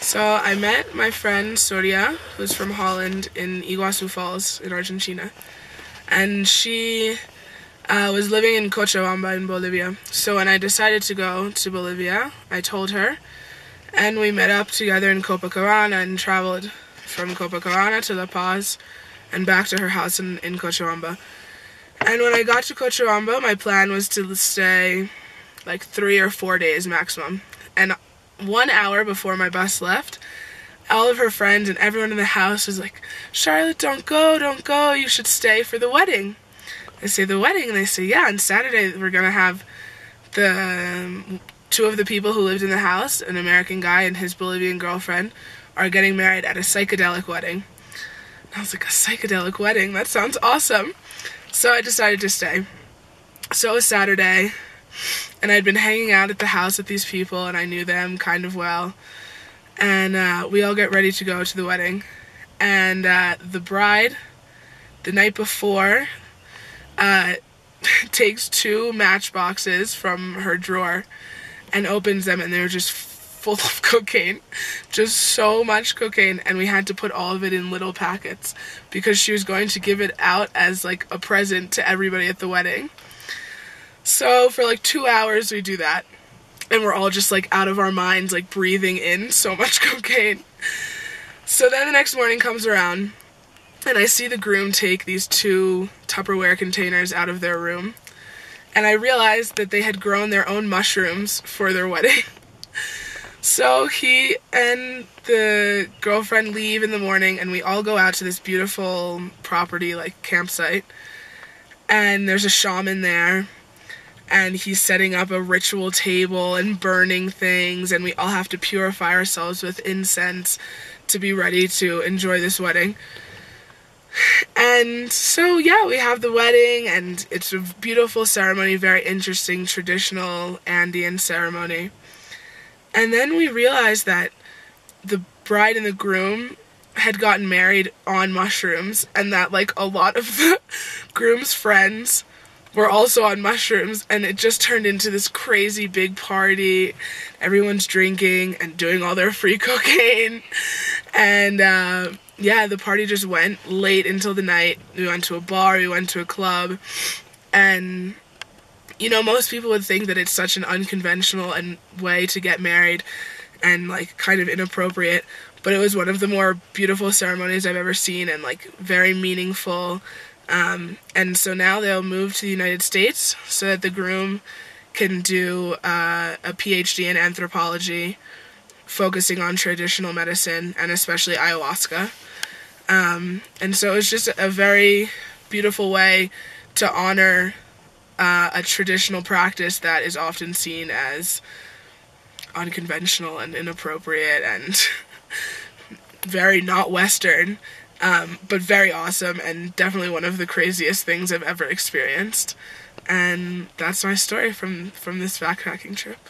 So I met my friend Soria, who's from Holland, in Iguazu Falls in Argentina. And she was living in Cochabamba in Bolivia. So when I decided to go to Bolivia, I told her, and we met up together in Copacabana and traveled from Copacabana to La Paz and back to her house in Cochabamba. And when I got to Cochabamba, my plan was to stay like 3 or 4 days maximum. And 1 hour before my bus left, all of her friends and everyone in the house was like, "Charlotte, don't go, you should stay for the wedding." I say, "The wedding?" And they say, "Yeah, on Saturday we're gonna have the two of the people who lived in the house, an American guy and his Bolivian girlfriend, are getting married at a psychedelic wedding." And I was like, "A psychedelic wedding? That sounds awesome." So I decided to stay. So it was Saturday, and I'd been hanging out at the house with these people, and I knew them kind of well. And we all get ready to go to the wedding. And the bride, the night before, takes 2 matchboxes from her drawer and opens them, and they're just full of cocaine. Just so much cocaine, and we had to put all of it in little packets because she was going to give it out as like a present to everybody at the wedding. So for like 2 hours we do that, and we're all just like out of our minds, like breathing in so much cocaine. So then the next morning comes around, and I see the groom take these 2 Tupperware containers out of their room, and I realized that they had grown their own mushrooms for their wedding. So he and the girlfriend leave in the morning, and we all go out to this beautiful property, like campsite, and there's a shaman there, and he's setting up a ritual table and burning things, and we all have to purify ourselves with incense to be ready to enjoy this wedding. And so yeah, we have the wedding, and it's a beautiful ceremony, very interesting traditional Andean ceremony. And then we realized that the bride and the groom had gotten married on mushrooms, and that like a lot of the groom's friends were also on mushrooms, and it just turned into this crazy big party. Everyone's drinking and doing all their free cocaine. And yeah, the party just went late until the night. We went to a bar, we went to a club, and you know, most people would think that it's such an unconventional way to get married and like kind of inappropriate, but it was one of the more beautiful ceremonies I've ever seen, and like very meaningful. And so now they'll move to the United States so that the groom can do a PhD in anthropology, focusing on traditional medicine and especially ayahuasca. And so it's just a very beautiful way to honor a traditional practice that is often seen as unconventional and inappropriate and very not Western, but very awesome, and definitely one of the craziest things I've ever experienced. And that's my story from this backpacking trip.